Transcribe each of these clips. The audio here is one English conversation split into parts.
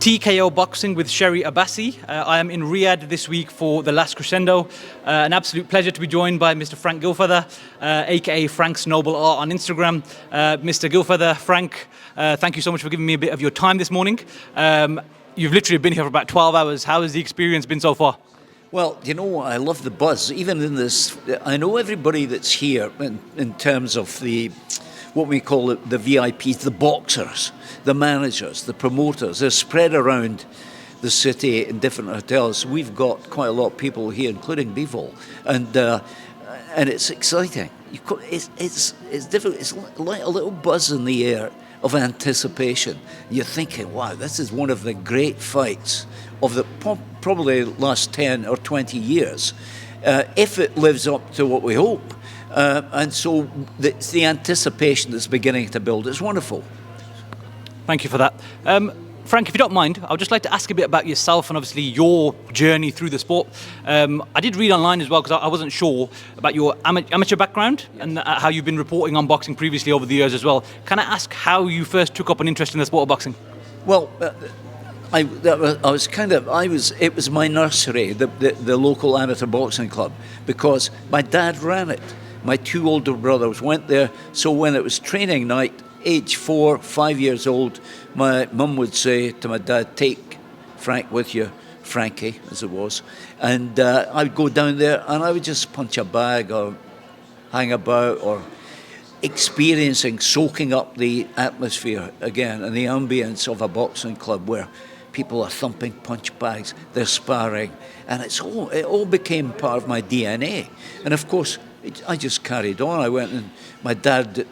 TKO Boxing with Sherry Abbasi. I am in Riyadh this week for the Last Crescendo. An absolute pleasure to be joined by Mr. Frank Gilfeather, aka Frank's Noble Art on Instagram. Mr. Gilfeather, Frank, thank you so much for giving me a bit of your time this morning. You've literally been here for about 12 hours. How has the experience been so far? Well, you know, I love the buzz. Even in this, I know everybody that's here in terms of what we call the VIPs, the boxers, the managers, the promoters. They're spread around the city in different hotels. We've got quite a lot of people here, including Bivol, and it's exciting. It's different. It's like a little buzz in the air of anticipation. You're thinking, wow, this is one of the great fights of the probably last 10 or 20 years, if it lives up to what we hope. And so it's the anticipation that's beginning to build. It's wonderful. Thank you for that. Frank, if you don't mind, I would just like to ask a bit about yourself and obviously your journey through the sport. I did read online as well because I wasn't sure about your amateur background and how you've been reporting on boxing previously over the years as well. Can I ask how you first took up an interest in the sport of boxing? Well, it was my nursery, the local amateur boxing club, because my dad ran it. My two older brothers went there, so when it was training night, age 4, 5 years old, my mum would say to my dad, "Take Frank with you," Frankie as it was, and I would go down there and I would just punch a bag or hang about or soaking up the atmosphere again and the ambience of a boxing club where people are thumping punch bags, they're sparring, and it all became part of my DNA. And of course, I just carried on. I went and my dad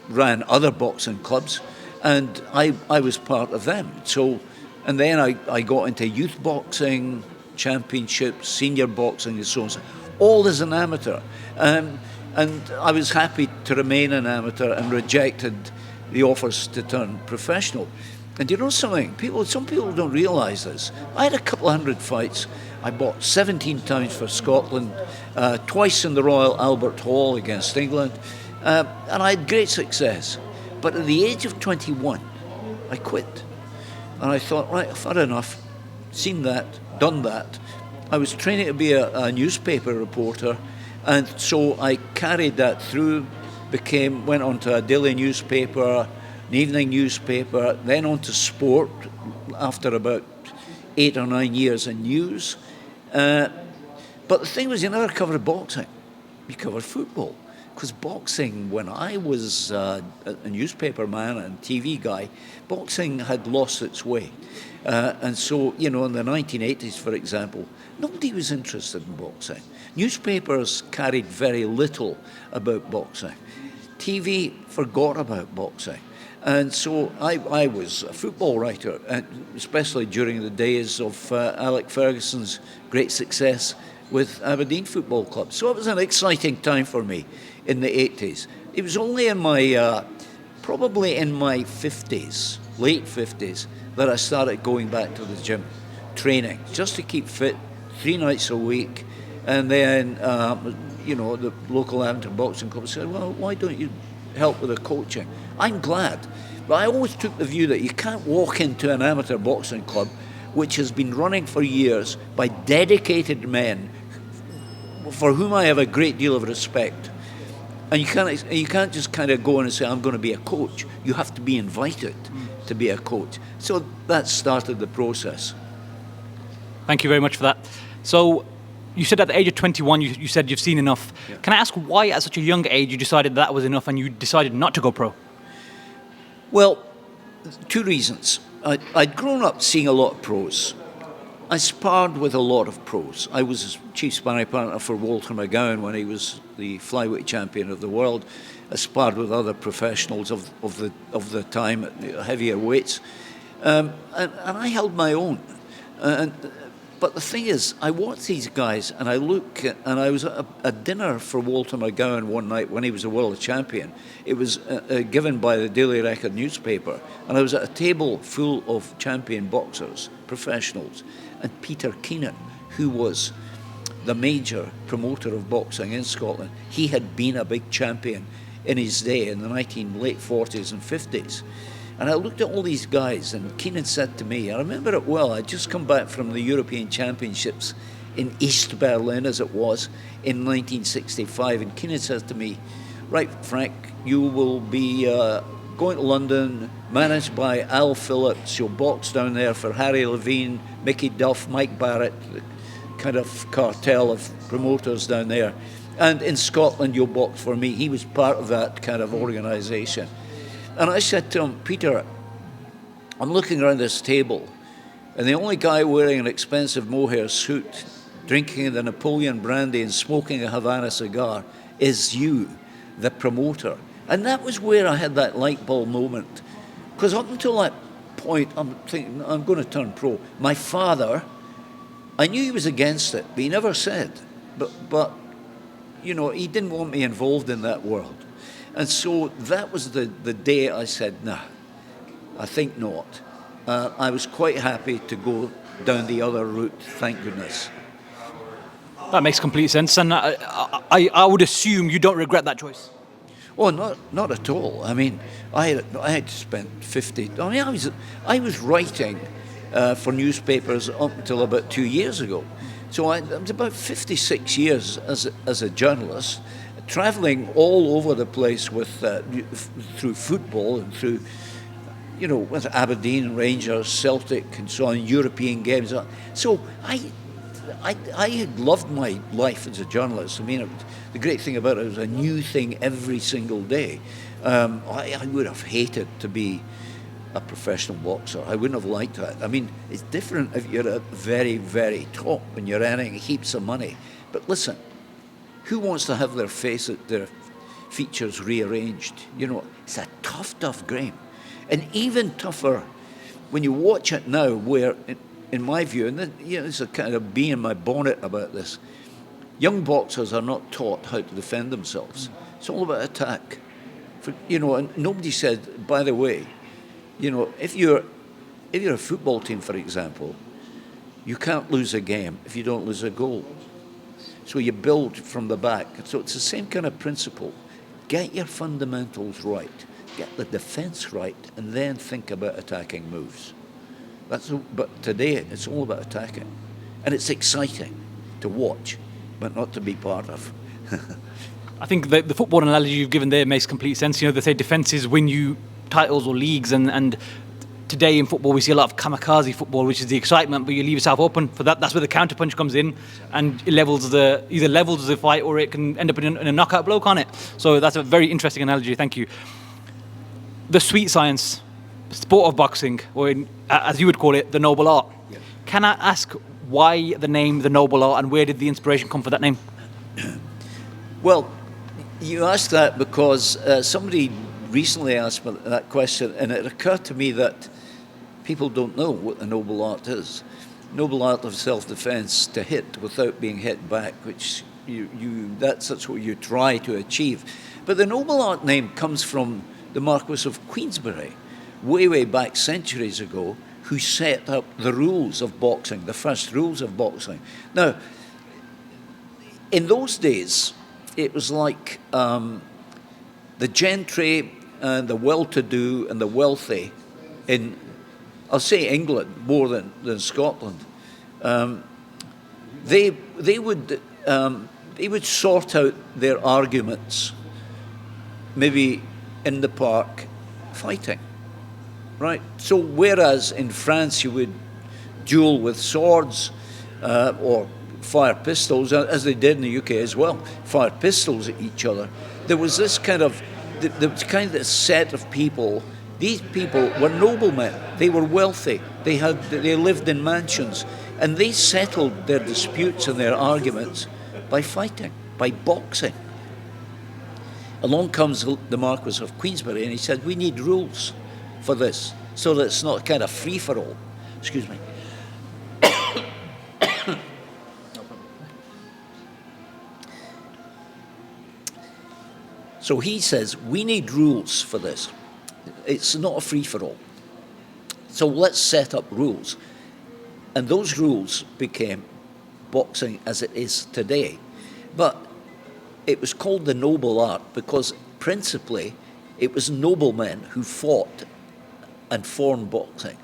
ran other boxing clubs, and I was part of them. So, and then I got into youth boxing, championships, senior boxing, and so on, all as an amateur. And I was happy to remain an amateur and rejected the offers to turn professional. And you know something? Some people don't realise this. I had a couple of hundred fights. I boxed 17 times for Scotland, twice in the Royal Albert Hall against England, and I had great success. But at the age of 21, I quit. And I thought, right, I've had enough, seen that, done that. I was training to be a newspaper reporter, and so I carried that through, went on to a daily newspaper, an evening newspaper, then on to sport after about 8 or 9 years in news. But the thing was, you never covered boxing, you covered football. Because boxing, when I was a newspaper man and TV guy, boxing had lost its way. And so, you know, in the 1980s, for example, nobody was interested in boxing. Newspapers carried very little about boxing. TV forgot about boxing. And so I was a football writer, especially during the days of Alec Ferguson's great success with Aberdeen Football Club. So it was an exciting time for me in the 80s. It was only in probably in my 50s, late 50s, that I started going back to the gym, training, just to keep fit, 3 nights a week. And then, the local amateur boxing club said, well, why don't you help with the coaching? I'm glad. But I always took the view that you can't walk into an amateur boxing club which has been running for years by dedicated men for whom I have a great deal of respect. And you can't just kind of go in and say, I'm going to be a coach. You have to be invited to be a coach. So that started the process. Thank you very much for that. So you said at the age of 21, you said you've seen enough. Yeah. Can I ask why at such a young age you decided that was enough and you decided not to go pro? Well, 2 reasons. I'd grown up seeing a lot of pros. I sparred with a lot of pros. I was chief sparring partner for Walter McGowan when he was the flyweight champion of the world. I sparred with other professionals of the time at heavier weights, and I held my own. But the thing is, I watch these guys and I look, and I was at a dinner for Walter McGowan one night when he was a world champion. It was given by the Daily Record newspaper, and I was at a table full of champion boxers, professionals, and Peter Keenan, who was the major promoter of boxing in Scotland. He had been a big champion in his day in the late 40s and 50s. And I looked at all these guys, and Keenan said to me, I remember it well, I'd just come back from the European Championships in East Berlin, as it was, in 1965, and Keenan said to me, right, Frank, you will be going to London, managed by Al Phillips. You'll box down there for Harry Levine, Mickey Duff, Mike Barrett, the kind of cartel of promoters down there. And in Scotland, you'll box for me. He was part of that kind of organisation. And I said to him, Peter, I'm looking around this table, and the only guy wearing an expensive mohair suit, drinking the Napoleon brandy and smoking a Havana cigar is you, the promoter. And that was where I had that light bulb moment. Because up until that point, I'm thinking, I'm going to turn pro. My father, I knew he was against it, but he never said. But you know, he didn't want me involved in that world. And so that was the day I said, nah, I think not. I was quite happy to go down the other route, thank goodness. That makes complete sense, and I would assume you don't regret that choice. Oh, not at all. I mean, I had spent 50. I mean, I was writing for newspapers up until about 2 years ago. So I was about 56 years as a journalist, travelling all over the place with through football and through, you know, with Aberdeen, Rangers, Celtic, and so on, European games. So I had loved my life as a journalist. I mean, the great thing about it was a new thing every single day. I would have hated to be a professional boxer. I wouldn't have liked that. I mean, it's different if you're at very, very top and you're earning heaps of money. But listen, who wants to have their features rearranged? You know, it's a tough game. And even tougher when you watch it now, where, in my view, and you know, it's a kind of bee in my bonnet about this, young boxers are not taught how to defend themselves. It's all about attack. You know, and nobody said, by the way, you know, if you're a football team, for example, you can't lose a game if you don't lose a goal. So you build from the back. So it's the same kind of principle. Get your fundamentals right, get the defence right, and then think about attacking moves. But today it's all about attacking, and it's exciting to watch, but not to be part of. I think the football analogy you've given there makes complete sense. You know, they say defences win you titles or leagues, and today in football we see a lot of kamikaze football, which is the excitement, but you leave yourself open for that. That's where the counterpunch comes in, and it either levels the fight or it can end up in a knockout blow, can't it? So that's a very interesting analogy. Thank you. The sweet science, sport of boxing, or as you would call it, the noble art. Yeah. Can I ask why the name the noble art, and where did the inspiration come for that name? Well, you asked that because somebody recently asked me that question, and it occurred to me that people don't know what the noble art is. Noble art of self-defense, to hit without being hit back, which that's what you try to achieve. But the noble art name comes from the Marquis of Queensberry, way back centuries ago, who set up the rules of boxing, the first rules of boxing. Now, in those days, it was like the gentry and the well-to-do and the wealthy in, I'll say England more than Scotland, they would sort out their arguments, maybe in the park, fighting, right? So whereas in France you would duel with swords or fire pistols, as they did in the UK as well, fire pistols at each other, there was this kind of set of people. These people were noblemen. They were wealthy. They lived in mansions, and they settled their disputes and their arguments by fighting, by boxing. Along comes the Marquis of Queensberry, and he said, "We need rules for this, so that it's not kind of free for all." Excuse me. So he says, we need rules for this. It's not a free-for-all. So let's set up rules. And those rules became boxing as it is today. But it was called the noble art because principally it was noblemen who fought and foreign boxing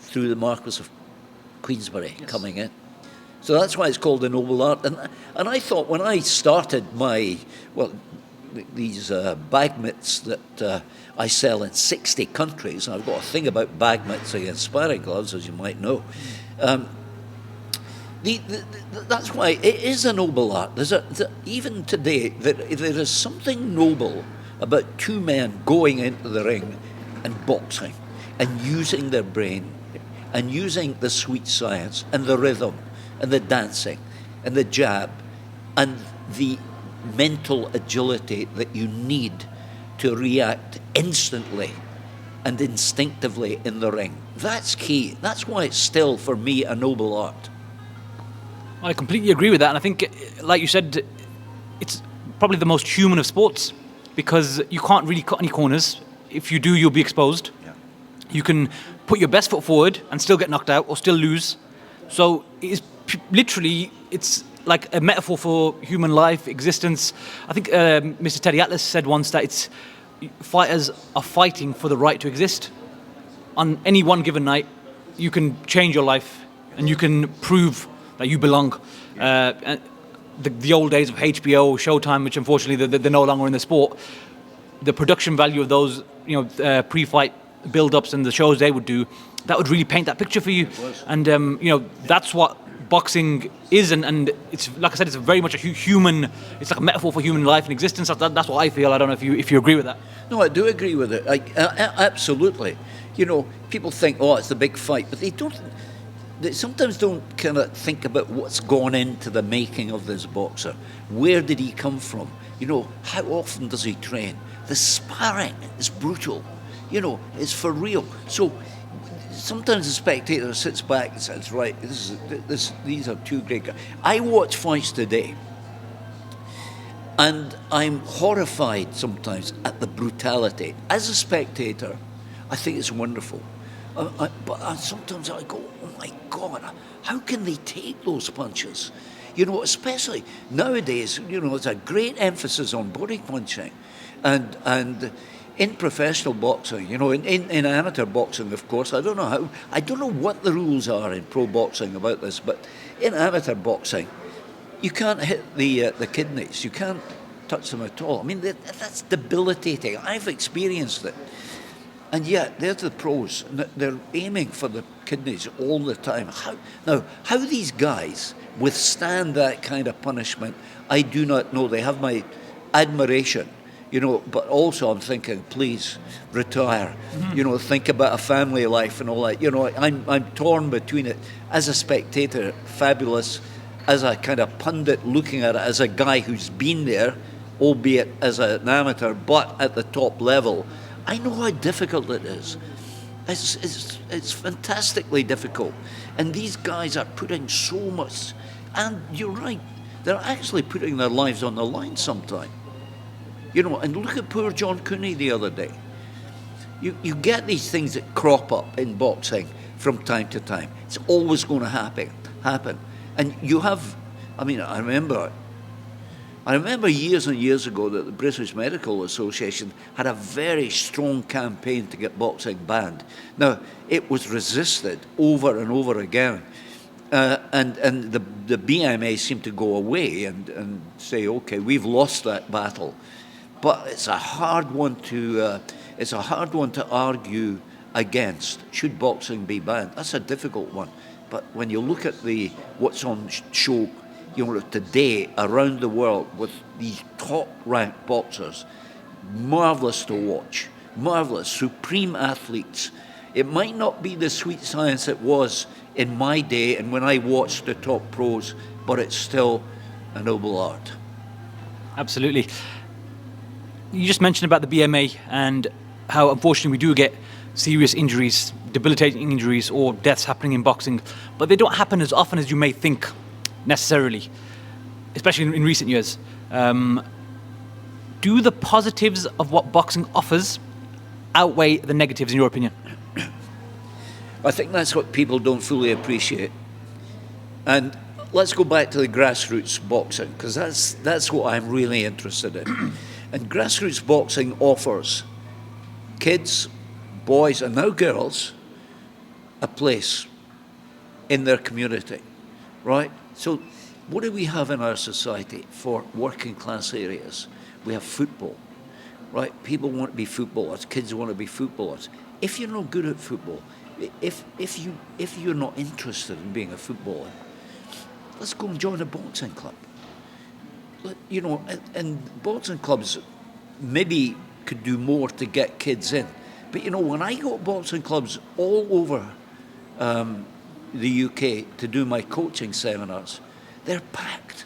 through the Marquis of Queensberry coming in. So that's why it's called a noble art. And I thought when I started these bag mitts that I sell in 60 countries, and I've got a thing about bag mitts against sparring gloves, as you might know. That's why it is a noble art. Even today, there is something noble about two men going into the ring and boxing and using their brain and using the sweet science and the rhythm and the dancing and the jab and the mental agility that you need to react instantly and instinctively in the ring. That's key. That's why it's still, for me, a noble art. I completely agree with that, and I think, like you said, it's probably the most human of sports, because you can't really cut any corners. If you do, you'll be exposed. Yeah. You can put your best foot forward and still get knocked out or still lose. So it's like a metaphor for human life, existence. I think Mr. Teddy Atlas said once that fighters are fighting for the right to exist. On any one given night, you can change your life and you can prove that you belong. The old days of HBO, Showtime, which unfortunately they're no longer in the sport, the production value of those pre-fight build-ups and the shows they would do, that would really paint that picture for you. And that's what boxing is, and it's, like I said, it's very much a human. It's like a metaphor for human life and existence. That's what I feel. I don't know if you agree with that. No, I do agree with it. Absolutely. People think, oh, it's the big fight, but they sometimes don't kind of think about what's gone into the making of this boxer. Where did he come from? How often does he train? The sparring is brutal. It's for real. So sometimes the spectator sits back and says, right, these are two great guys. I watch fights today, and I'm horrified sometimes at the brutality. As a spectator, I think it's wonderful. But sometimes I go, oh my God, how can they take those punches? Especially nowadays, there's a great emphasis on body punching. And in professional boxing, in amateur boxing, of course, I don't know what the rules are in pro boxing about this, but in amateur boxing, you can't hit the kidneys. You can't touch them at all. I mean, that's debilitating. I've experienced it. And yet, they're the pros. They're aiming for the kidneys all the time. How these guys withstand that kind of punishment, I do not know. They have my admiration, but also I'm thinking, please, retire. Mm-hmm. Think about a family life and all that. I'm torn between it. As a spectator, fabulous. As a kind of pundit looking at it, as a guy who's been there, albeit as an amateur, but at the top level, I know how difficult it is. It's fantastically difficult. And these guys are putting so much, and you're right, they're actually putting their lives on the line sometimes. And look at poor John Cooney the other day. You get these things that crop up in boxing from time to time. It's always going to happen. And you have, I remember years and years ago that the British Medical Association had a very strong campaign to get boxing banned. Now, it was resisted over and over again. And the BMA seemed to go away and say, okay, we've lost that battle. But it's a hard one to argue against. Should boxing be banned? That's a difficult one. But when you look at what's on show, today around the world with these top-ranked boxers, marvellous to watch, marvellous, supreme athletes. It might not be the sweet science it was in my day and when I watched the top pros, but it's still a noble art. Absolutely. You just mentioned about the BMA and how unfortunately we do get serious injuries, debilitating injuries or deaths happening in boxing, but they don't happen as often as you may think necessarily, especially in recent years. Do the positives of what boxing offers outweigh the negatives in your opinion? I think that's what people don't fully appreciate. And let's go back to the grassroots boxing, because that's what I'm really interested in. And grassroots boxing offers kids, boys and now girls a place in their community, right? So what do we have in our society for working class areas? We have football, right? People want to be footballers. Kids want to be footballers. If you're not good at football, if you're not interested in being a footballer, let's go and join a boxing club. You know, and boxing clubs maybe could do more to get kids in. But you know, when I go to boxing clubs all over the UK to do my coaching seminars, they're packed.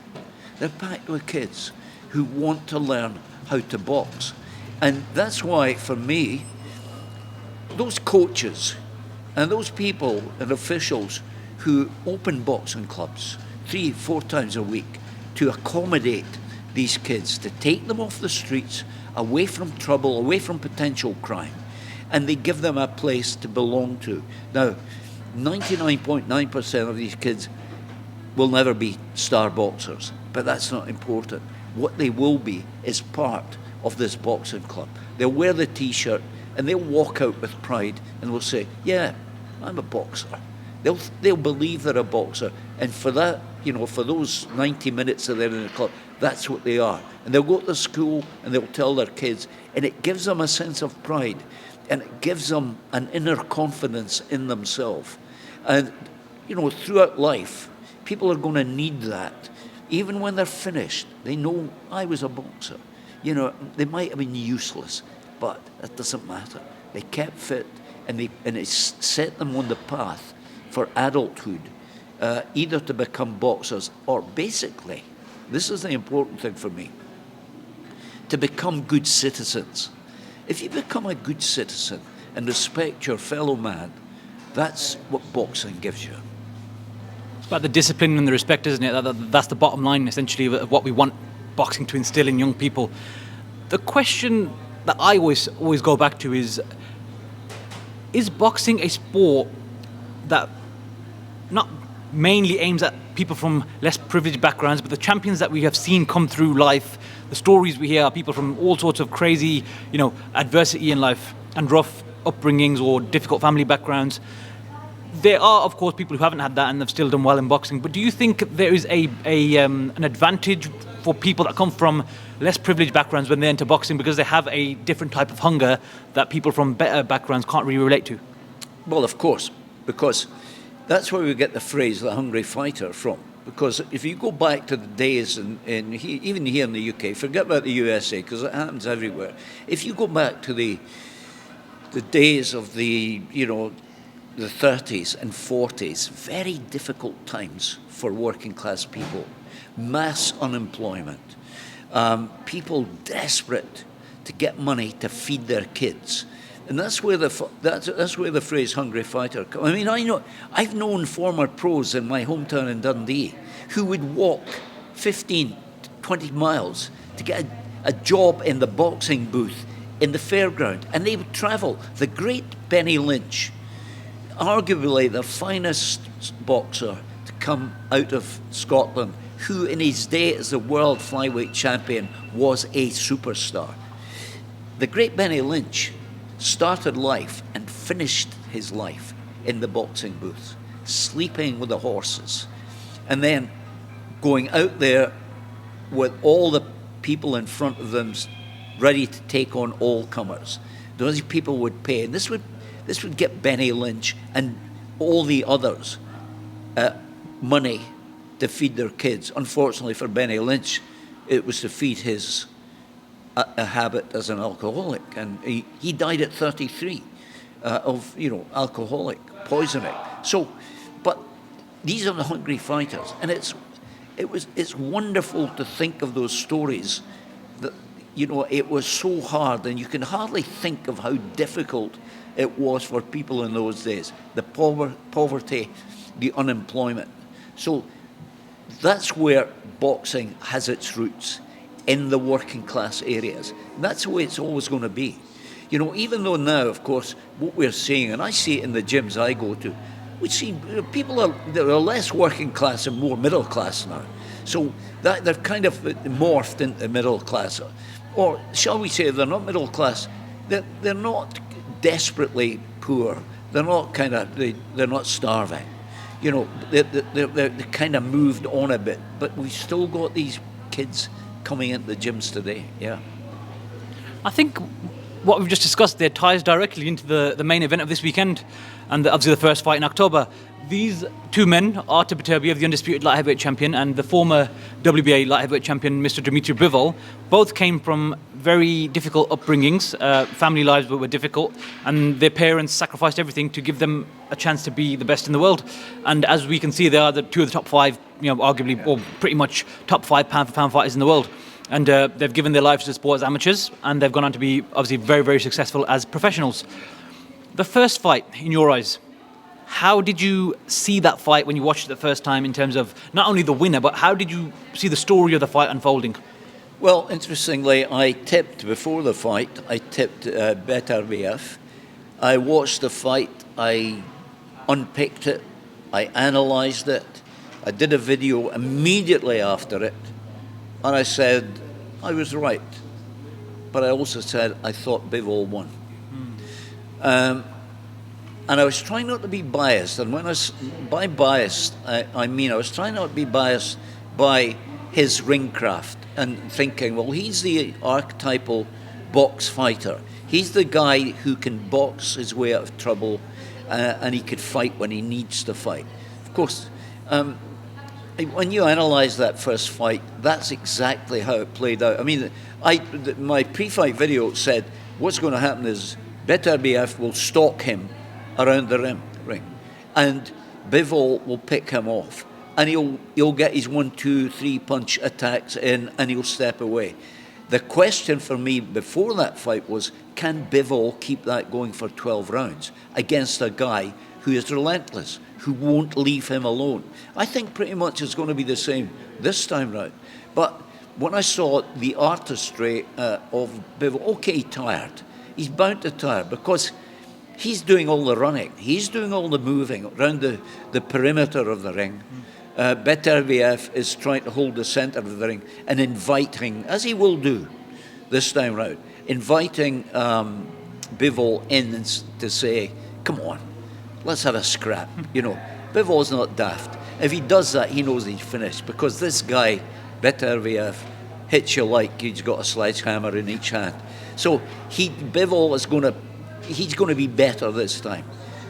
They're packed with kids who want to learn how to box. And that's why, for me, those coaches and those people and officials who open boxing clubs 3-4 times a week to accommodate these kids, to take them off the streets, away from trouble, away from potential crime, and they give them a place to belong to. Now, 99.9% of these kids will never be star boxers, but that's not important. What they will be is part of this boxing club. They'll wear the T-shirt and they'll walk out with pride and will say, yeah, I'm a boxer. They'll believe they're a boxer, and for that, you know, for those 90 minutes that they're in the club, that's what they are. And they'll go to school and they'll tell their kids, and it gives them a sense of pride, and it gives them an inner confidence in themselves. And, you know, throughout life, people are going to need that. Even when they're finished, they know I was a boxer. You know, they might have been useless, but that doesn't matter. They kept fit, and it set them on the path for adulthood, either to become boxers or basically, this is the important thing for me, to become good citizens. If you become a good citizen and respect your fellow man, that's what boxing gives you. It's about the discipline and the respect, isn't it? That's the bottom line, essentially, of what we want boxing to instill in young people. The question that I always go back to is boxing a sport that not mainly aims at people from less privileged backgrounds, but the champions that we have seen come through life, the stories we hear are people from all sorts of crazy, you know, adversity in life and rough upbringings or difficult family backgrounds. There are, of course, people who haven't had that and have still done well in boxing, but do you think there is an advantage for people that come from less privileged backgrounds when they're into boxing because they have a different type of hunger that people from better backgrounds can't really relate to? Well, of course, because that's where we get the phrase "the hungry fighter" from. Because if you go back to the days even here in the UK, forget about the USA because it happens everywhere. If you go back to the days of the 30s and 40s, very difficult times for working class people, mass unemployment, people desperate to get money to feed their kids. And that's where the phrase "hungry fighter" comes. I mean, I've known former pros in my hometown in Dundee who would walk 15, 20 miles to get a job in the boxing booth in the fairground, and they would travel. The great Benny Lynch, arguably the finest boxer to come out of Scotland, who in his day as the world flyweight champion was a superstar. The great Benny Lynch started life and finished his life in the boxing booth, sleeping with the horses, and then going out there with all the people in front of them ready to take on all comers. Those people would pay, and this would get Benny Lynch and all the others money to feed their kids. Unfortunately for Benny Lynch, it was to feed his a habit as an alcoholic, and he died at 33 of alcoholic poisoning. So, but these are the hungry fighters, and it's wonderful to think of those stories. That it was so hard, and you can hardly think of how difficult it was for people in those days. The poverty, the unemployment. So that's where boxing has its roots, in the working class areas. And that's the way it's always going to be. Even though now, of course, what we're seeing, and I see it in the gyms I go to, we see people that are less working class and more middle class now. So that they're kind of morphed into middle class. Or shall we say, they're not middle class, they're not desperately poor. They're not they're not starving. You know, they're kind of moved on a bit, but we've still got these kids coming into the gyms today. Yeah. I think what we've just discussed there ties directly into the main event of this weekend, and obviously the first fight in October. These two men, Artur Beterbiev, the undisputed light heavyweight champion, and the former WBA light heavyweight champion, Mr. Dmitry Bivol, both came from very difficult upbringings. Family lives were difficult, and their parents sacrificed everything to give them a chance to be the best in the world. And as we can see, they are the two of the top five, arguably, or pretty much top five pound-for-pound fighters in the world. And they've given their lives to the sport as amateurs, and they've gone on to be obviously very, very successful as professionals. The first fight, in your eyes, how did you see that fight when you watched it the first time, in terms of not only the winner, but how did you see the story of the fight unfolding? Well, interestingly, I tipped before the fight. I tipped Beterbiev. I watched the fight. I unpicked it. I analysed it. I did a video immediately after it. And I said, I was right. But I also said, I thought Bivol won. And I was trying not to be biased. And by biased, I mean I was trying not to be biased by his ring craft and thinking, well, he's the archetypal box fighter. He's the guy who can box his way out of trouble, and he could fight when he needs to fight. Of course, when you analyse that first fight, that's exactly how it played out. I mean, my pre-fight video said what's going to happen is Beterbiev will stalk him around the ring, and Bivol will pick him off, and he'll get his 1, 2, 3 punch attacks in, and he'll step away. The question for me before that fight was, can Bivol keep that going for 12 rounds against a guy who is relentless, who won't leave him alone? I think pretty much it's going to be the same this time round. But when I saw the artistry of Bivol, okay, tired. He's bound to tire because he's doing all the running. He's doing all the moving around the perimeter of the ring. Beterbiev is trying to hold the centre of the ring and inviting, as he will do this time round, inviting Bivol in to say, come on, let's have a scrap. Bivol's not daft. If he does that, he knows he's finished, because this guy, Beterbiev, hits you like he's got a sledgehammer in each hand. So Bivol is he's going to be better this time.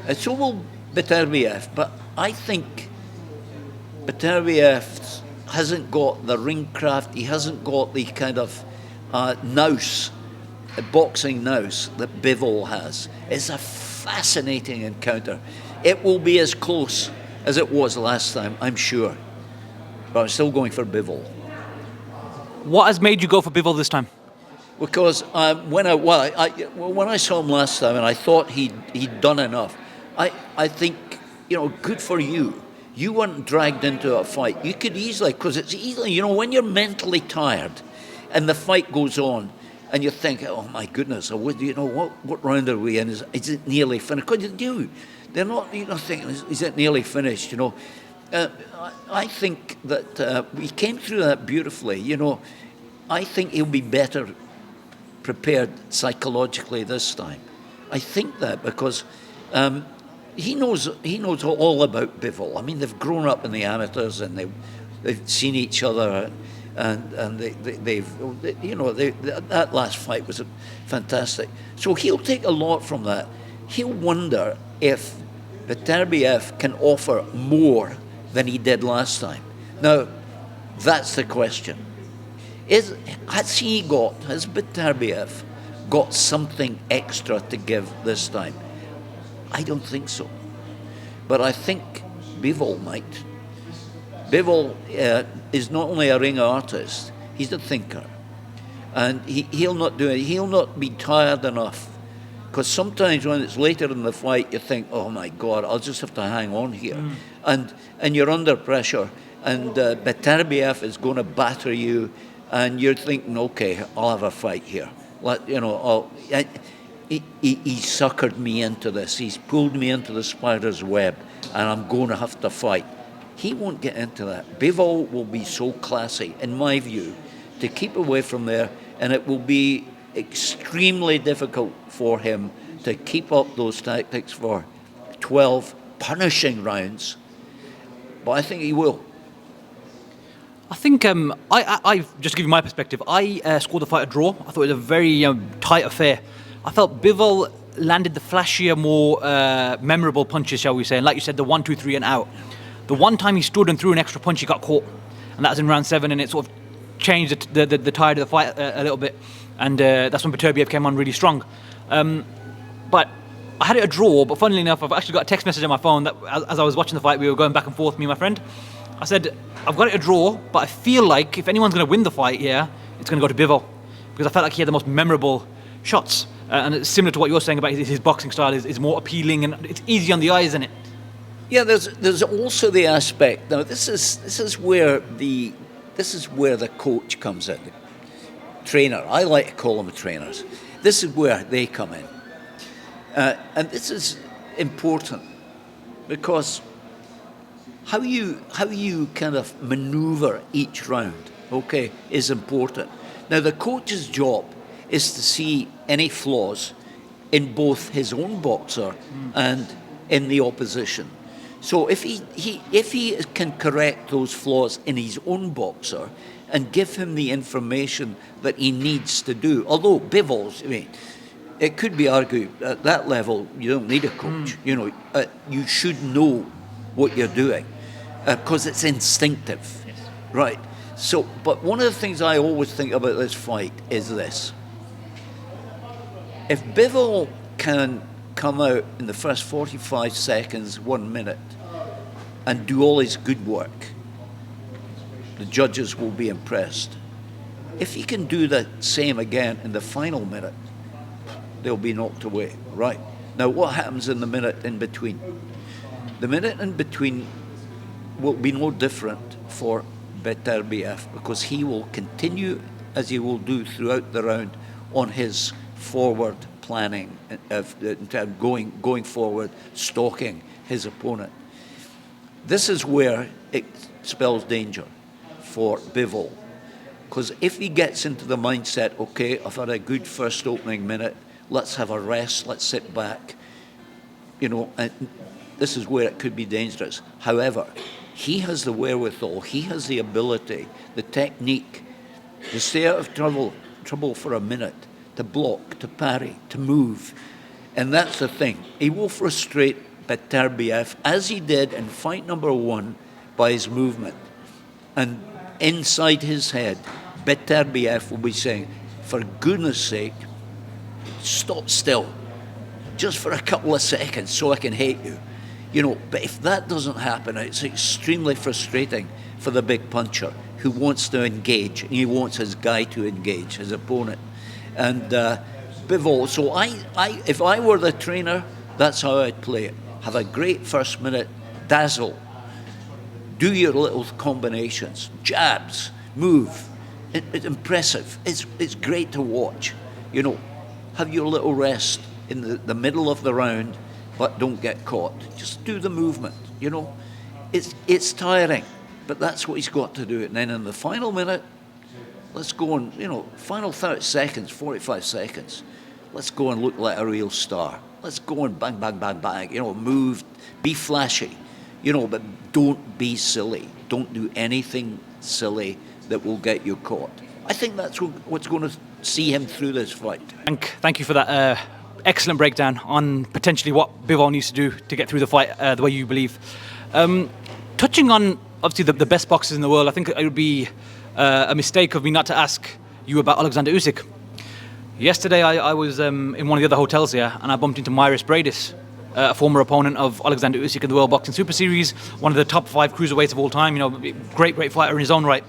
And so will Beterbiev, but I think Beterbiev hasn't got the ring craft, he hasn't got the kind of nous, boxing nous that Bivol has. It's a fascinating encounter. It will be as close as it was last time, I'm sure. But I'm still going for Bivol. What has made you go for Bivol this time? Because when I saw him last time and I thought he'd done enough, I think, good for you. You weren't dragged into a fight. You could easily, because it's easily, when you're mentally tired and the fight goes on and you think, oh my goodness, what round are we in? Is it nearly finished? Because they're not, thinking, is it nearly finished? I think that we came through that beautifully. I think he'll be better prepared psychologically this time. I think that because he knows all about Bivol. I mean, they've grown up in the amateurs and they've seen each other, and that last fight was fantastic. So he'll take a lot from that. He'll wonder if Beterbiev can offer more than he did last time. Now, that's the question. Has Beterbiev got something extra to give this time? I don't think so. But I think Bivol might. Bivol is not only a ring artist, he's a thinker. And he'll not be tired enough. Because sometimes when it's later in the fight, you think, oh my God, I'll just have to hang on here. And you're under pressure. And Beterbiev is going to batter you. And you're thinking, okay, I'll have a fight here. He suckered me into this. He's pulled me into the spider's web, and I'm going to have to fight. He won't get into that. Bivol will be so classy, in my view, to keep away from there, and it will be extremely difficult for him to keep up those tactics for 12 punishing rounds, but I think he will. I think I just to give you my perspective. I scored the fight a draw. I thought it was a very tight affair. I felt Bivol landed the flashier, more memorable punches, shall we say? And like you said, the 1, 2, 3 and out. The one time he stood and threw an extra punch, he got caught, and that was in round 7, and it sort of changed the tide of the fight a little bit. And that's when Beterbiev came on really strong. But I had it a draw. But funnily enough, I've actually got a text message on my phone that as I was watching the fight, we were going back and forth, me and my friend. I said, I've got it a draw, but I feel like if anyone's going to win the fight here, it's going to go to Bivol, because I felt like he had the most memorable shots. And it's similar to what you're saying about his boxing style is more appealing and it's easy on the eyes, isn't it? Yeah, there's also the aspect. Now this is where the coach comes in, trainer. I like to call them trainers. This is where they come in, and this is important because how you kind of maneuver each round, okay, is important. Now the coach's job is to see any flaws in both his own boxer and in the opposition. So if he can correct those flaws in his own boxer and give him the information that he needs to do, although Bivol's, I mean, it could be argued at that level you don't need a coach. You know, you should know what you're doing because it's instinctive, Yes. right? So, but one of the things I always think about this fight is this: if Bivol can come out in the first 45 seconds, 1 minute, and do all his good work, the judges will be impressed. If he can do the same again in the final minute, they'll be knocked away. Right. Now, what happens in the minute in between? The minute in between will be no different for Beterbiev because he will continue, as he will do throughout the round, on his forward planning, going forward, stalking his opponent. This is where it spells danger for Bivol, because if he gets into the mindset, okay, I've had a good first opening minute, let's have a rest, let's sit back, you know, and this is where it could be dangerous. However, he has the wherewithal, he has the ability, the technique to stay out of trouble for a minute, to block, to parry, to move. And that's the thing. He will frustrate Beterbiev, as he did in fight number 1, by his movement. And inside his head, Beterbiev will be saying, for goodness sake, stop still, just for a couple of seconds so I can hate you. You know, but if that doesn't happen, it's extremely frustrating for the big puncher who wants to engage, and he wants his guy to engage, his opponent. And Bivol, so if I were the trainer, that's how I'd play it. Have a great first minute, dazzle, do your little combinations, jabs, move. It's impressive. It's great to watch. You know, have your little rest in the middle of the round, but don't get caught. Just do the movement. You know, it's tiring, but that's what he's got to do. And then in the final minute, let's go and, you know, final 30 seconds, 45 seconds, let's go and look like a real star. Let's go and bang, bang, bang, bang, you know, move, be flashy, you know, but don't be silly. Don't do anything silly that will get you caught. I think that's what's going to see him through this fight. Thank you for that excellent breakdown on potentially what Bivol needs to do to get through the fight the way you believe. Touching on, obviously, the best boxers in the world, I think it would be a mistake of me not to ask you about Alexander Usyk. Yesterday, I was in one of the other hotels here, and I bumped into Myris Bradis, a former opponent of Alexander Usyk in the World Boxing Super Series, one of the top 5 cruiserweights of all time. You know, great fighter in his own right.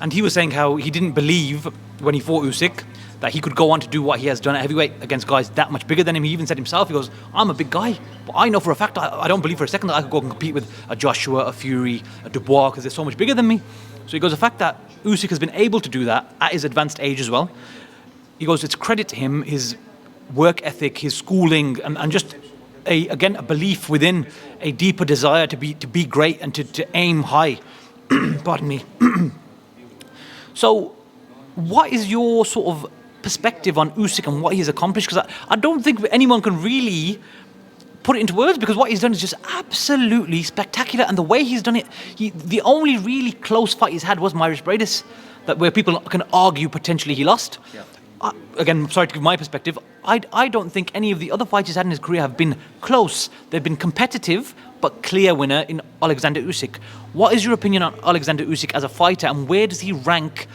And he was saying how he didn't believe when he fought Usyk that he could go on to do what he has done at heavyweight against guys that much bigger than him. He even said himself, he goes, I'm a big guy, but I know for a fact, I don't believe for a second that I could go and compete with a Joshua, a Fury, a Dubois, because they're so much bigger than me. So he goes, the fact that Usyk has been able to do that at his advanced age as well, he goes, it's credit to him, his work ethic, his schooling, and just a belief within a deeper desire to be great and to aim high. Pardon me. So what is your sort of perspective on Usyk and what he's accomplished? Because I don't think anyone can really put it into words, because what he's done is just absolutely spectacular, and the way he's done it, the only really close fight he's had was Myris Bradis, where people can argue potentially he lost. Yeah. Again, sorry to give my perspective, I don't think any of the other fights he's had in his career have been close. They've been competitive, but clear winner in Alexander Usyk. What is your opinion on Alexander Usyk as a fighter, and where does he rank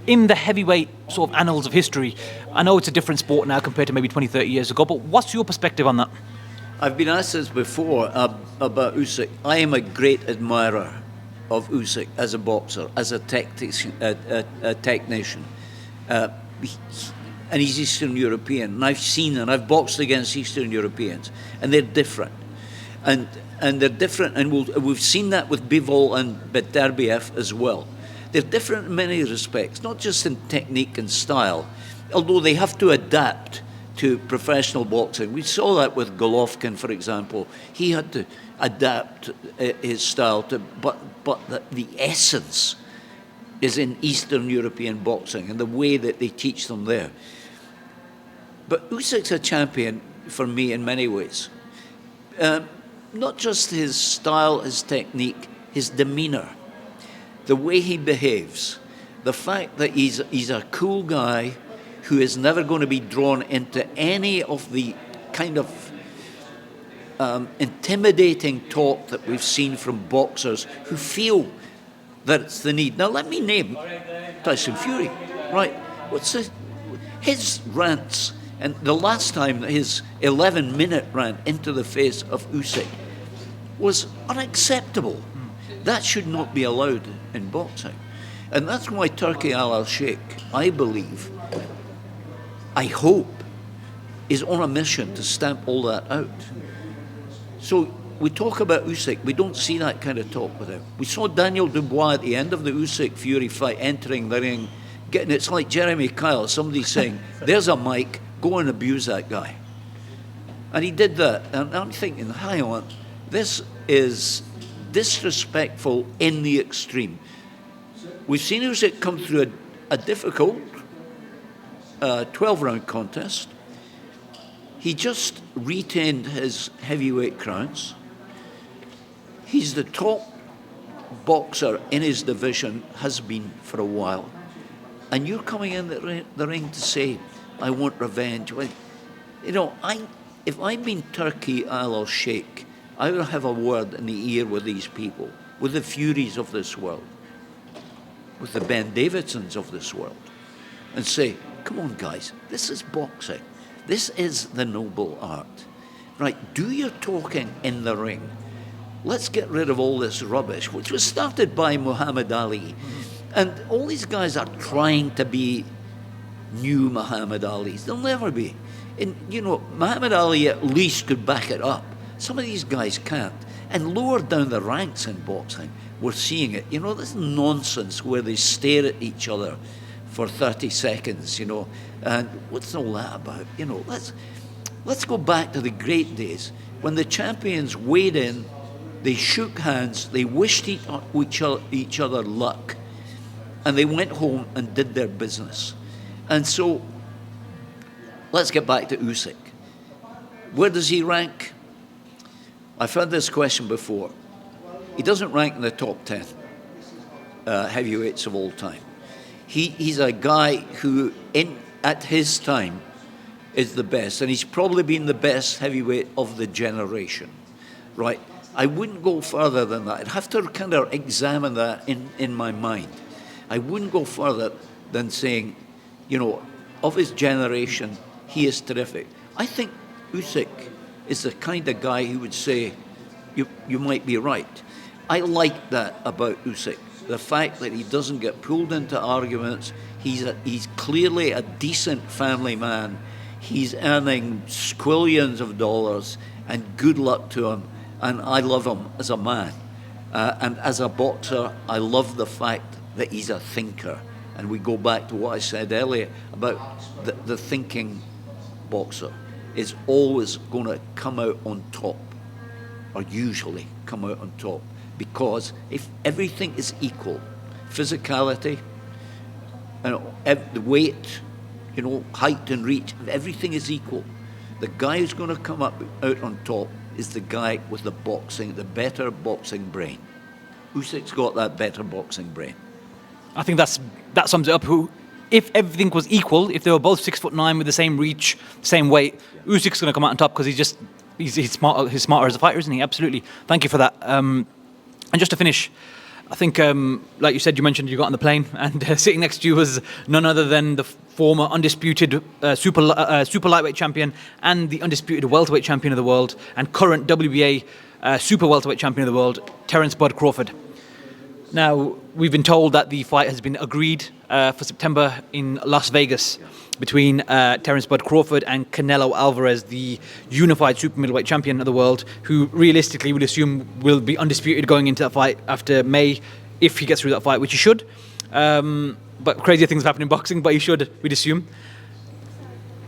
in the heavyweight sort of annals of history? I know it's a different sport now compared to maybe 20, 30 years ago, but what's your perspective on that? I've been asked this before about Usyk. I am a great admirer of Usyk as a boxer, as a technician. And he's Eastern European. And I've boxed against Eastern Europeans, and they're different. And they're different, and we've seen that with Bivol and Beterbiev as well. They're different in many respects, not just in technique and style, although they have to adapt to professional boxing. We saw that with Golovkin, for example. He had to adapt his style to, but the essence is in Eastern European boxing and the way that they teach them there. But Usyk's a champion for me in many ways. Not just his style, his technique, his demeanour, the way he behaves, the fact that he's a cool guy who is never going to be drawn into any of the kind of intimidating talk that we've seen from boxers who feel that it's the need. Now let me name Tyson Fury, right? His rants, and the last time his 11-minute rant into the face of Usyk was unacceptable. That should not be allowed in boxing. And that's why Turki Al-Sheikh, I believe, I hope, is on a mission to stamp all that out. So we talk about Usyk, we don't see that kind of talk with him. We saw Daniel Dubois at the end of the Usyk-Fury fight entering the ring, it's like Jeremy Kyle, somebody saying, there's a mic, go and abuse that guy. And he did that, and I'm thinking, hang on, this is disrespectful in the extreme. We've seen Usyk come through a difficult 12-round contest. He just retained his heavyweight crowns. He's the top boxer in his division, has been for a while. And you're coming in the ring to say, I want revenge. Well, if I'd been Turki Al-Sheikh, I would have a word in the ear with these people, with the Furies of this world, with the Ben Davidsons of this world, and say, come on, guys, this is boxing. This is the noble art. Right, do your talking in the ring. Let's get rid of all this rubbish, which was started by Muhammad Ali. And all these guys are trying to be new Muhammad Alis. They'll never be. And, Muhammad Ali at least could back it up. Some of these guys can't. And lower down the ranks in boxing, we're seeing it. This nonsense where they stare at each other for 30 seconds, and what's all that about? Let's go back to the great days when the champions weighed in, they shook hands, they wished each other luck, and they went home and did their business. And so, let's get back to Usyk. Where does he rank? I've had this question before. He doesn't rank in the top 10 heavyweights of all time. He's a guy who, at his time, is the best, and he's probably been the best heavyweight of the generation, right? I wouldn't go further than that. I'd have to kind of examine that in my mind. I wouldn't go further than saying, of his generation, he is terrific. I think Usyk is the kind of guy who would say, you might be right. I like that about Usyk. The fact that he doesn't get pulled into arguments. He's clearly a decent family man. He's earning squillions of dollars, and good luck to him. And I love him as a man. And as a boxer, I love the fact that he's a thinker. And we go back to what I said earlier about the thinking boxer is always going to come out on top, or usually come out on top. Because if everything is equal, physicality, the weight, height and reach, everything is equal. The guy who's going to come out on top is the guy with the better boxing brain. Usyk's got that better boxing brain. I think that sums it up. If everything was equal, if they were both 6'9" with the same reach, same weight, Usyk's going to come out on top because he's smarter. He's smarter as a fighter, isn't he? Absolutely. Thank you for that. And just to finish, I think, like you said, you mentioned you got on the plane, and sitting next to you was none other than the former undisputed super lightweight champion and the undisputed welterweight champion of the world and current WBA super welterweight champion of the world, Terence Bud Crawford. Now, we've been told that the fight has been agreed for September in Las Vegas between Terence Bud Crawford and Canelo Alvarez, the unified super middleweight champion of the world, who realistically would assume will be undisputed going into that fight after May, if he gets through that fight, which he should. But crazier things happen in boxing, but he should, we'd assume.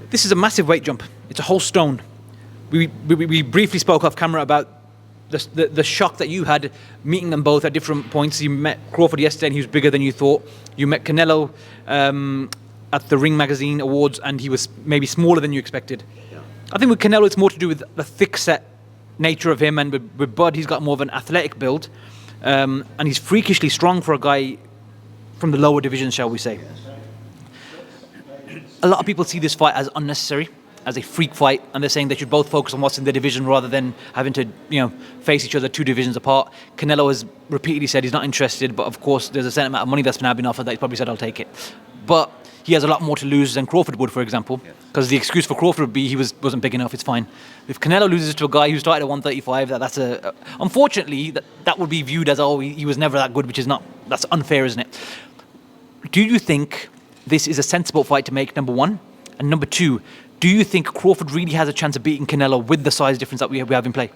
This is a massive weight jump. It's a whole stone. We briefly spoke off camera about the shock that you had meeting them both at different points. You met Crawford yesterday and he was bigger than you thought. You met Canelo at the Ring Magazine Awards and he was maybe smaller than you expected. Yeah. I think with Canelo it's more to do with the thick-set nature of him, and with Bud he's got more of an athletic build, and he's freakishly strong for a guy from the lower divisions, shall we say. A lot of people see this fight as unnecessary, as a freak fight, and they're saying they should both focus on what's in their division rather than having to, face each other 2 divisions apart. Canelo has repeatedly said he's not interested, but of course there's a certain amount of money that's been offered that he's probably said I'll take it. But he has a lot more to lose than Crawford would, for example, because the excuse for Crawford would be he wasn't big enough, it's fine. If Canelo loses to a guy who started at 135, unfortunately, that would be viewed as, he was never that good, that's unfair, isn't it? Do you think this is a sensible fight to make, number one? And number two, do you think Crawford really has a chance of beating Canelo with the size difference that we have in play?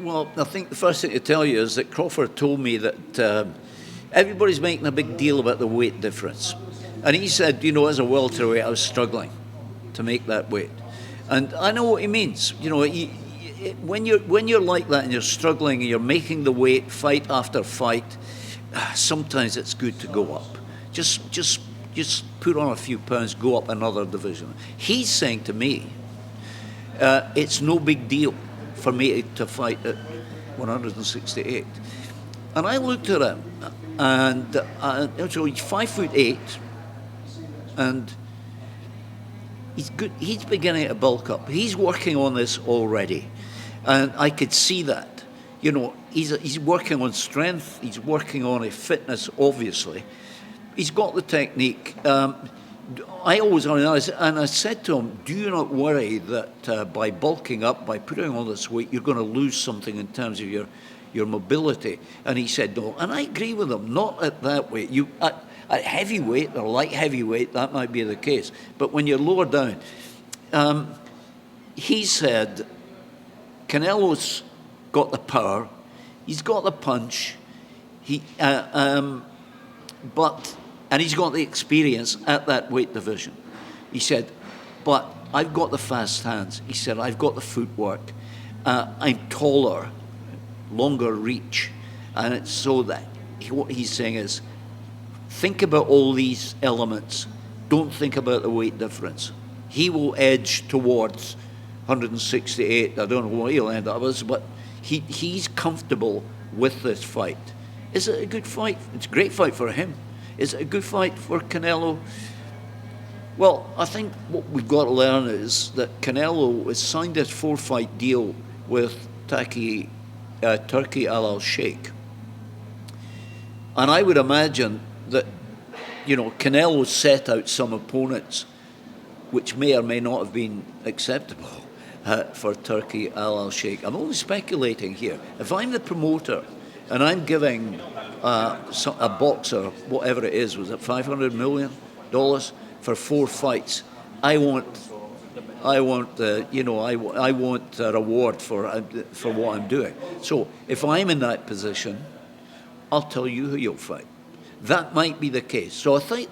Well, I think the first thing to tell you is that Crawford told me that everybody's making a big deal about the weight difference. And he said, as a welterweight, I was struggling to make that weight. And I know what he means. When you're like that and you're struggling and you're making the weight fight after fight, sometimes it's good to go up. Just put on a few pounds, go up another division. He's saying to me, it's no big deal for me to fight at 168. And I looked at him, and so he's 5'8", and he's good. He's beginning to bulk up. He's working on this already, and I could see that. He's working on strength. He's working on a fitness, obviously. He's got the technique. I said to him, do you not worry that by bulking up, by putting on this weight, you're going to lose something in terms of your mobility? And he said no. And I agree with him, not at that weight. At heavyweight or light heavyweight, that might be the case. But when you're lower down, he said, Canelo's got the power, he's got the punch, and he's got the experience at that weight division. He said, but I've got the fast hands. He said, I've got the footwork. I'm taller, longer reach. And it's so that what he's saying is, think about all these elements. Don't think about the weight difference. He will edge towards 168. I don't know what he'll end up as, but he's comfortable with this fight. Is it a good fight? It's a great fight for him. Is it a good fight for Canelo? Well, I think what we've got to learn is that Canelo has signed this 4-fight deal with Turkey Al Sheikh. And I would imagine that, Canelo set out some opponents which may or may not have been acceptable for Turkey Al Sheikh. I'm only speculating here. If I'm the promoter and I'm giving a boxer, whatever it is, was it $500 million for 4 fights? I want a reward for what I'm doing. So if I'm in that position, I'll tell you who you'll fight. That might be the case. So I think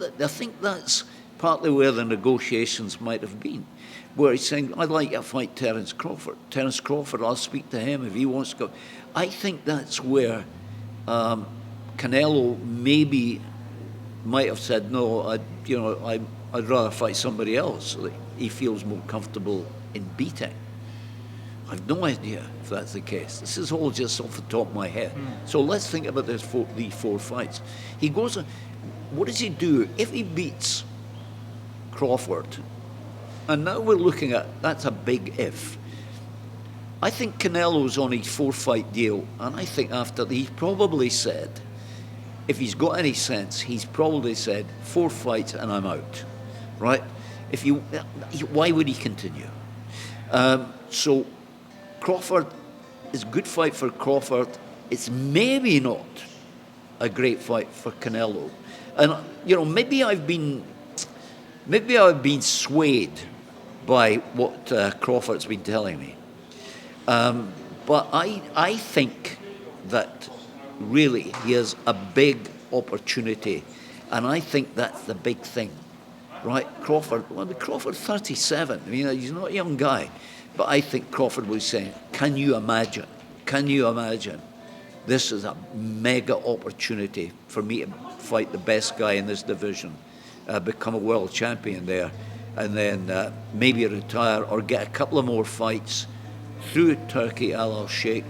that's partly where the negotiations might have been, where he's saying, I'd like to fight Terence Crawford. Terence Crawford, I'll speak to him if he wants to go. I think that's where Canelo maybe might have said, no, I'd rather fight somebody else that he feels more comfortable in beating. I've no idea if that's the case. This is all just off the top of my head. So let's think about these four fights. He goes, what does he do if he beats Crawford? And now we're looking at, that's a big if. I think Canelo's on his 4-fight deal, and I think after he's probably said, if he's got any sense, he's probably said 4 fights and I'm out, right? Why would he continue? So Crawford is a good fight for Crawford. It's maybe not a great fight for Canelo, and maybe I've been swayed by what Crawford's been telling me, but I think that really he has a big opportunity, and I think that's the big thing, right? Crawford 37. I mean, he's not a young guy. But I think Crawford was saying, can you imagine? This is a mega opportunity for me to fight the best guy in this division, become a world champion there, and then maybe retire or get a couple of more fights through Turkey, Al Sheikh,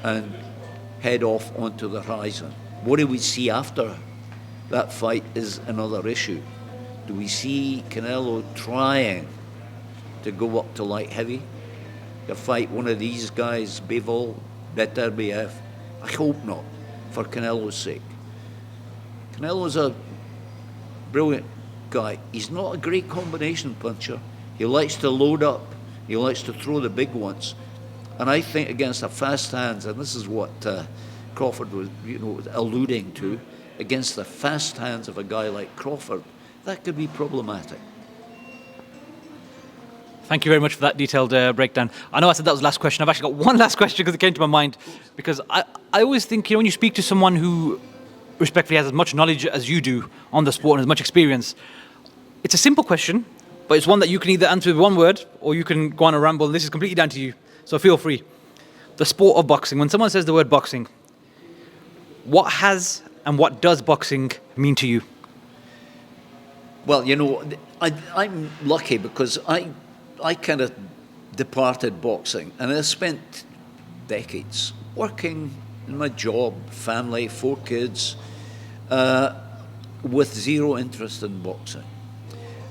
and head off onto the horizon. What do we see after that fight is another issue. Do we see Canelo trying to go up to light heavy, to fight one of these guys, Bivol, Beterbiev? I hope not, for Canelo's sake. Canelo's a brilliant guy. He's not a great combination puncher. He likes to load up. He likes to throw the big ones. And I think against the fast hands, and this is what Crawford was alluding to, against the fast hands of a guy like Crawford, that could be problematic. Thank you very much for that detailed breakdown. I know I said that was the last question. I've actually got one last question because it came to my mind. Because I always think, when you speak to someone who respectfully has as much knowledge as you do on the sport and as much experience, it's a simple question, but it's one that you can either answer with one word or you can go on a ramble. And this is completely down to you. So feel free. The sport of boxing. When someone says the word boxing, what has and what does boxing mean to you? Well, I'm lucky because I kind of departed boxing, and I spent decades working in my job, family, 4 kids, with zero interest in boxing.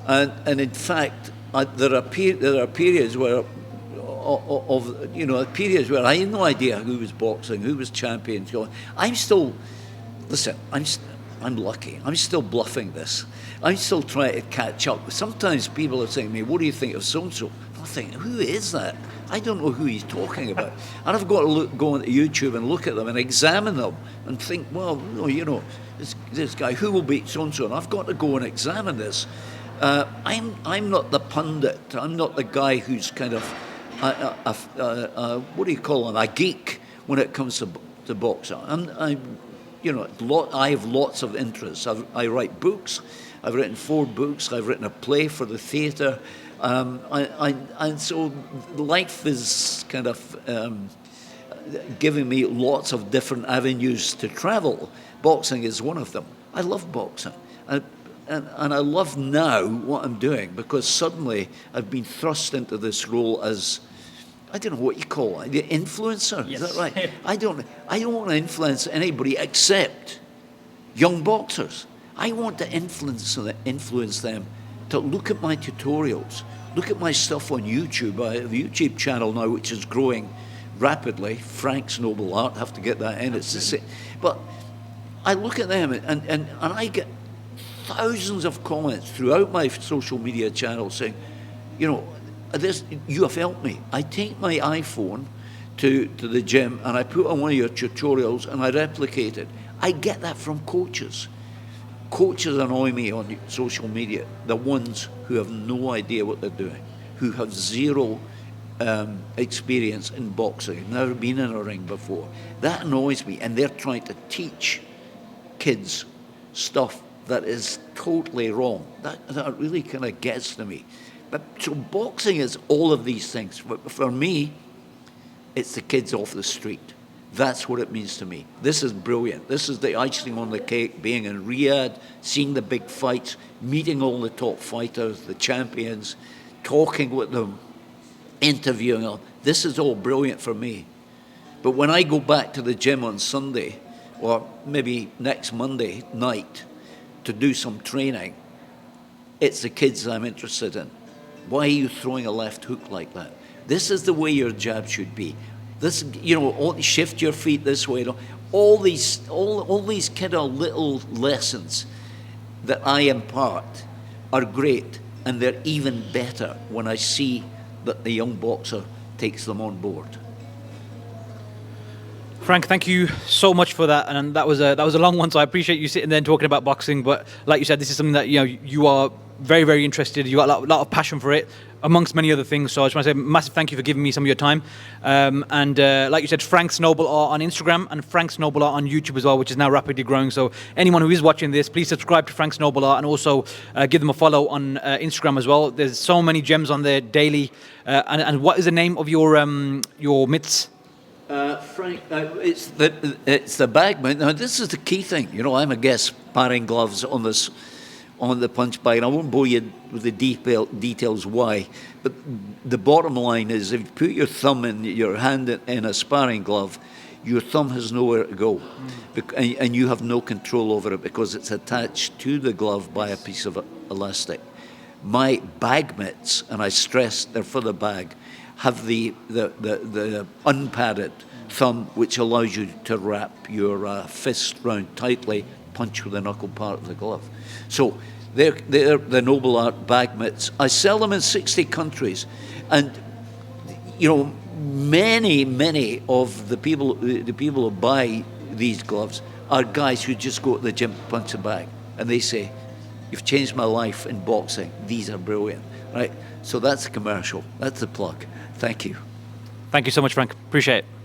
And in fact, there are periods where periods where I had no idea who was boxing, who was champion. I'm lucky. I'm still bluffing this. I'm still trying to catch up. Sometimes people are saying to me, what do you think of so-and-so? I think, who is that? I don't know who he's talking about. And I've got to go onto YouTube and look at them and examine them and think, well, this guy, who will beat so-and-so? And I've got to go and examine this. I'm not the pundit. I'm not the guy who's kind of, what do you call him, a geek when it comes to boxing. I have lots of interests. I write books. I've written 4 books. I've written a play for the theatre. And so life is kind of giving me lots of different avenues to travel. Boxing is one of them. I love boxing. And I love now what I'm doing because suddenly I've been thrust into this role as, I don't know what you call it, the influencer. Yes. Is that right? I don't want to influence anybody except young boxers. I want to influence them to look at my tutorials, look at my stuff on YouTube. I have a YouTube channel now which is growing rapidly. Frank's Noble Art, have to get that in. It's the same. But I look at them and I get thousands of comments throughout my social media channel saying, you have helped me. I take my iPhone to the gym and I put on one of your tutorials and I replicate it. I get that from coaches. Coaches annoy me on social media, the ones who have no idea what they're doing, who have zero experience in boxing, never been in a ring before. That annoys me, and they're trying to teach kids stuff that is totally wrong. That really kind of gets to me. But so boxing is all of these things. For me, it's the kids off the street. That's what it means to me. This is brilliant. This is the icing on the cake, being in Riyadh, seeing the big fights, meeting all the top fighters, the champions, talking with them, interviewing them. This is all brilliant for me. But when I go back to the gym on Sunday, or maybe next Monday night, to do some training, it's the kids I'm interested in. Why are you throwing a left hook like that? This is the way your jab should be. This, shift your feet this way. All these kind of little lessons that I impart are great, and they're even better when I see that the young boxer takes them on board. Frank, thank you so much for that, and that was a long one. So I appreciate you sitting there and talking about boxing. But like you said, this is something that you are very, very interested. You got a lot of passion for it, amongst many other things. So I just want to say a massive thank you for giving me some of your time. And like you said, Frank's Noble Art on Instagram and Frank's Noble Art on YouTube as well, which is now rapidly growing. So anyone who is watching this, please subscribe to Frank's Noble Art and also give them a follow on Instagram as well. There's so many gems on there daily. And what is the name of your mitts? Frank, it's the bag. Now this is the key thing. I'm a guest sparring gloves on the punch bag, and I won't bore you with the details why. But the bottom line is, if you put your thumb in your hand in a sparring glove, your thumb has nowhere to go, and you have no control over it because it's attached to the glove by a piece of elastic. My bag mitts, and I stress they're for the bag, have the unpadded thumb, which allows you to wrap your fist round tightly, punch with the knuckle part of the glove. So they're the Noble Art bag mitts. I sell them in 60 countries, and many of the people who buy these gloves are guys who just go to the gym, punch a bag, and they say, "You've changed my life in boxing. These are brilliant." Right? So that's a commercial. That's the plug. Thank you. Thank you so much, Frank. Appreciate it.